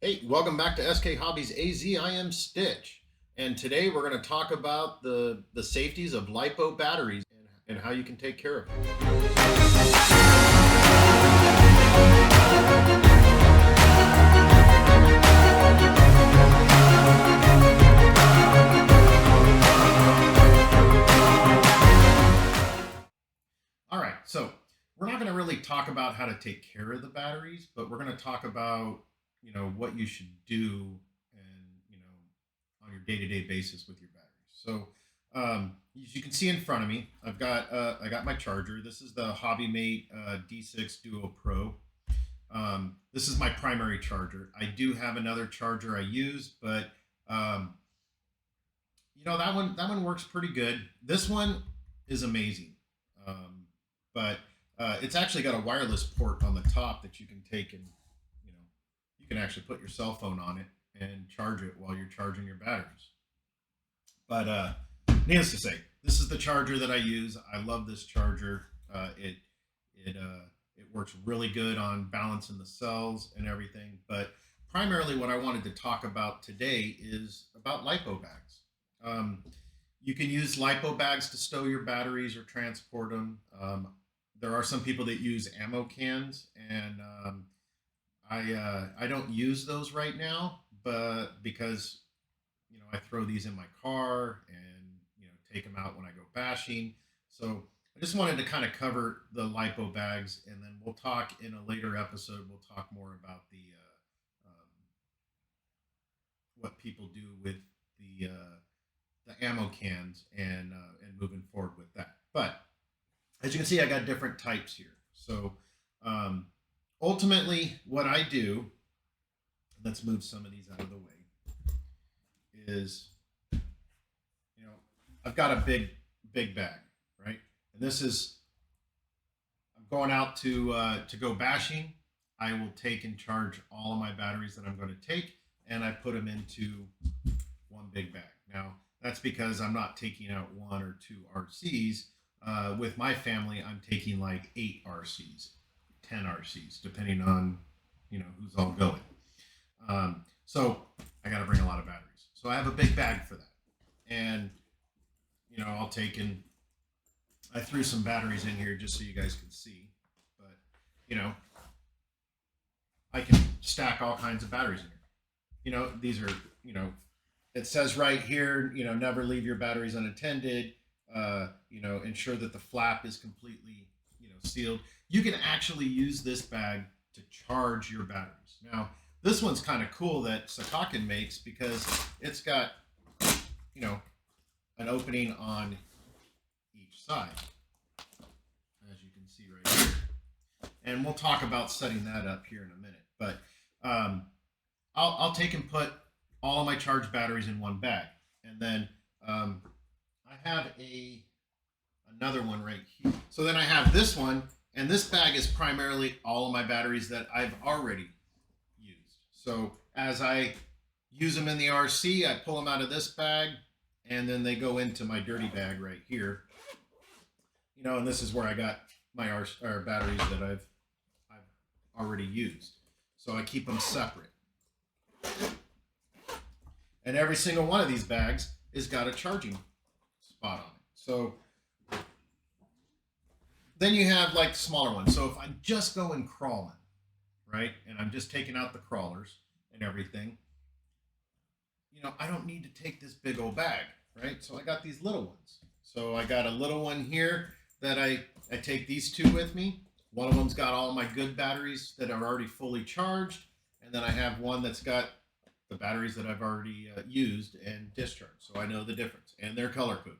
Hey, welcome back to SK Hobbies AZ. I am Stitch, and today we're going to talk about the safeties of Lipo batteries and how you can take care of them. All right, so we're not going to really talk about how to take care of the batteries, but we're going to talk about what you should do and on your day-to-day basis with your batteries. So as you can see in front of me, I got my charger. This is the HobbyMate D6 Duo Pro. This is my primary charger. I do have another charger I use, but that one works pretty good. This one is amazing, but it's actually got a wireless port on the top that you can take and you can actually put your cell phone on it and charge it while you're charging your batteries. But needless to say, this is the charger that I use. I love this charger. It works really good on balancing the cells and everything. But primarily, what I wanted to talk about today is about lipo bags. You can use lipo bags to stow your batteries or transport them. There are some people that use ammo cans, and I don't use those right now, but because I throw these in my car and take them out when I go bashing. So I just wanted to kind of cover the lipo bags, and then we'll talk in a later episode. We'll talk more about the what people do with the ammo cans and moving forward with that. But as you can see, I got different types here. So ultimately, what I do, let's move some of these out of the way, is I've got a big bag, right? And this is, I'm going out to go bashing. I will take and charge all of my batteries that I'm going to take, and I put them into one big bag. Now, that's because I'm not taking out 1 or 2 RCs. With my family, I'm taking like 8 RCs, 10 RCs, depending on who's all going. So I got to bring a lot of batteries. So I have a big bag for that, and I'll take and I threw some batteries in here just so you guys can see, but I can stack all kinds of batteries in here. These are it says right here, never leave your batteries unattended. Ensure that the flap is completely, sealed. You can actually use this bag to charge your batteries. Now, this one's kind of cool that Sakakkin makes because it's got, an opening on each side, as you can see right here. And we'll talk about setting that up here in a minute. But I'll take and put all of my charged batteries in one bag, and then I have another one right here. So then I have this one, and this bag is primarily all of my batteries that I've already used. So as I use them in the RC, I pull them out of this bag, and then they go into my dirty bag right here. And this is where I got my batteries that I've already used. So I keep them separate. And every single one of these bags has got a charging spot on it. So then you have like smaller ones. So if I'm just going crawling, right, and I'm just taking out the crawlers and everything, I don't need to take this big old bag, right? So I got these little ones. So I got a little one here that I take these 2 with me. One of them's got all my good batteries that are already fully charged. And then I have one that's got the batteries that I've already used and discharged. So I know the difference. And they're color coded.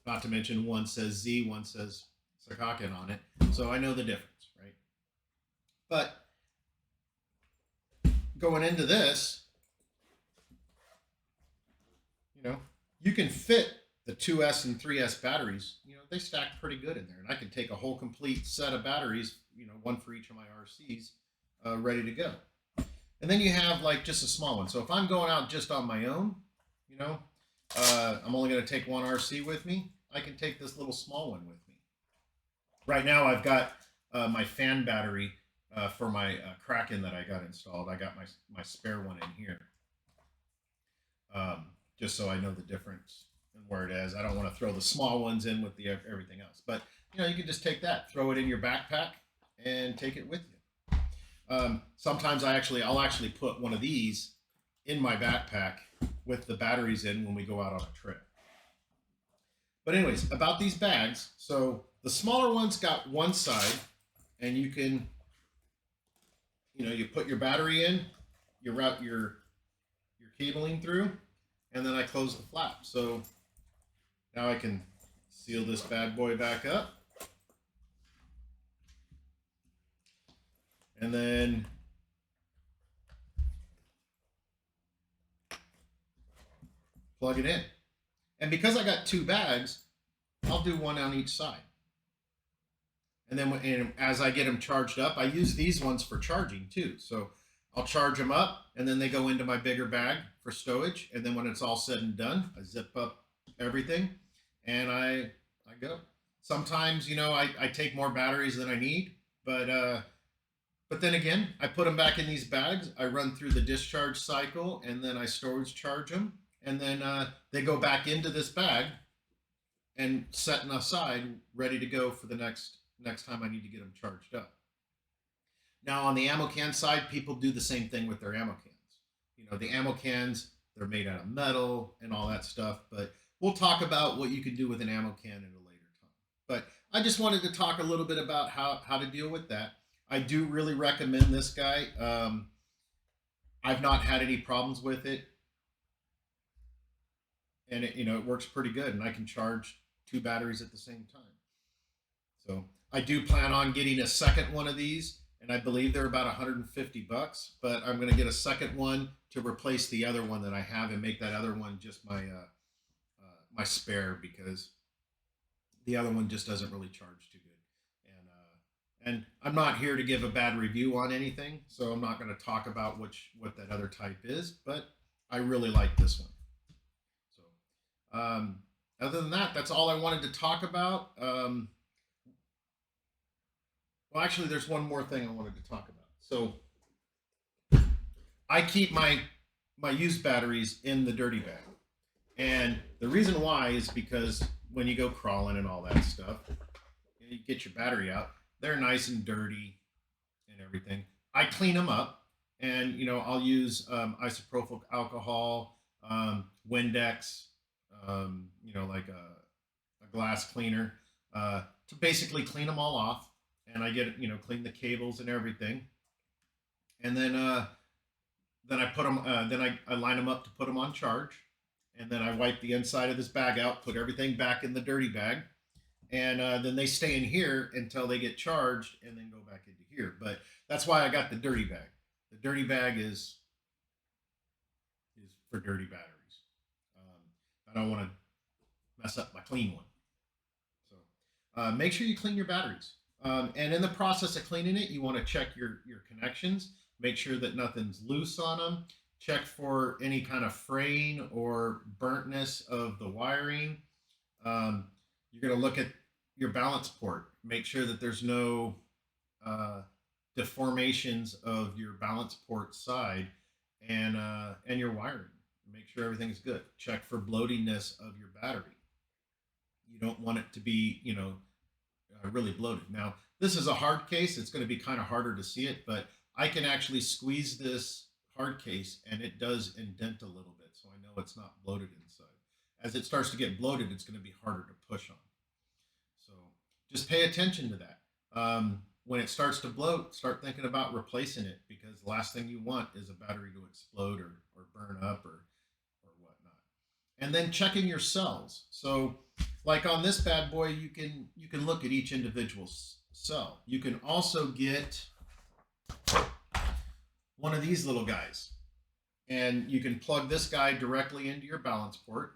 Not to mention one says Z, one says Sakakkin on it. So I know the difference, right? But going into this, you can fit the 2S and 3S batteries. They stack pretty good in there. And I can take a whole complete set of batteries, one for each of my RCs, ready to go. And then you have like just a small one. So if I'm going out just on my own, I'm only going to take one RC with me. I can take this little small one with me. Right now I've got my fan battery for my Kraken that I got installed. I got my spare one in here, just so I know the difference and where it is. I don't want to throw the small ones in with the everything else, but you can just take that, throw it in your backpack, and take it with you. Sometimes I'll actually put one of these in my backpack with the batteries in when we go out on a trip. But anyways, about these bags. So the smaller ones got one side, and you can, you put your battery in, you route your cabling through, and then I close the flap. So now I can seal this bad boy back up. And then plug it in. And because I got two bags, I'll do one on each side. And then as I get them charged up, I use these ones for charging too. So I'll charge them up, and then they go into my bigger bag for stowage. And then when it's all said and done, I zip up everything, and I go. Sometimes, I take more batteries than I need, but then again, I put them back in these bags. I run through the discharge cycle, and then I storage charge them, and then they go back into this bag and set aside, ready to go for the next time I need to get them charged up. Now on the ammo can side, people do the same thing with their ammo cans. The ammo cans, they're made out of metal and all that stuff, but we'll talk about what you can do with an ammo can at a later time. But I just wanted to talk a little bit about how to deal with that. I do really recommend this guy. I've not had any problems with it, and it works pretty good, and I can charge two batteries at the same time. So I do plan on getting a second one of these, and I believe they're about $150, but I'm going to get a second one to replace the other one that I have and make that other one just my spare, because the other one just doesn't really charge too good. And I'm not here to give a bad review on anything, so I'm not going to talk about what that other type is, but I really like this one. So other than that, that's all I wanted to talk about. Well, actually, there's one more thing I wanted to talk about. So I keep my used batteries in the dirty bag. And the reason why is because when you go crawling and all that stuff, you get your battery out, they're nice and dirty and everything. I clean them up, and I'll use isopropyl alcohol, Windex, like a glass cleaner, to basically clean them all off. And I get clean the cables and everything, and then I put them. Then I line them up to put them on charge, and then I wipe the inside of this bag out, put everything back in the dirty bag, and then they stay in here until they get charged, and then go back into here. But that's why I got the dirty bag. The dirty bag is for dirty batteries. I don't want to mess up my clean one. So make sure you clean your batteries. And in the process of cleaning it, you want to check your connections, make sure that nothing's loose on them, check for any kind of fraying or burntness of the wiring. You're going to look at your balance port, make sure that there's no deformations of your balance port side and your wiring. Make sure everything's good. Check for bloatiness of your battery. You don't want it to be, really bloated. Now, this is a hard case. It's going to be kind of harder to see it, but I can actually squeeze this hard case, and it does indent a little bit, so I know it's not bloated inside. As it starts to get bloated, it's going to be harder to push on. So just pay attention to that. When it starts to bloat, start thinking about replacing it, because the last thing you want is a battery to explode or burn up or whatnot. And then checking your cells. So like on this bad boy, you can look at each individual cell. You can also get one of these little guys, and you can plug this guy directly into your balance port,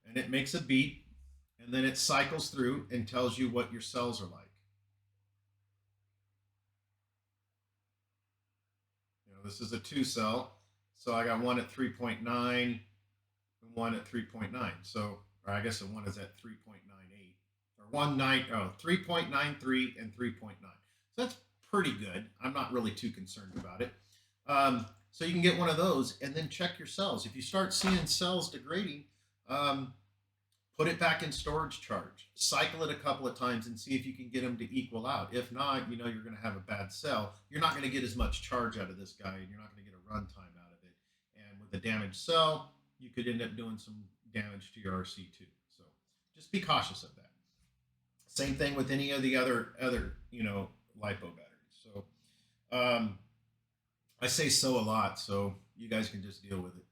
and it makes a beep, and then it cycles through and tells you what your cells are like. This is a 2-cell, so I got one at 3.9 and one at 3.9. So, or I guess the one is at 3.98 or 3.93 and 3.9. So that's pretty good. I'm not really too concerned about it. So you can get one of those and then check your cells. If you start seeing cells degrading, put it back in storage charge. Cycle it a couple of times and see if you can get them to equal out. If not, you're going to have a bad cell. You're not going to get as much charge out of this guy, and you're not going to get a runtime out of it. And with a damaged cell, you could end up doing some damage to your RC too. So just be cautious of that. Same thing with any of the other LiPo batteries. So I say so a lot, so you guys can just deal with it.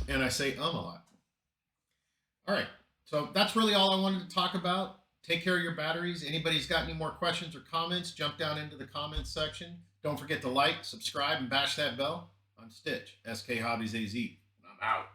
And I say a lot. All right, so that's really all I wanted to talk about. Take care of your batteries. Anybody's got any more questions or comments, jump down into the comments section. Don't forget to like, subscribe, and bash that bell. I'm Stitch, SK Hobbies AZ, and I'm out.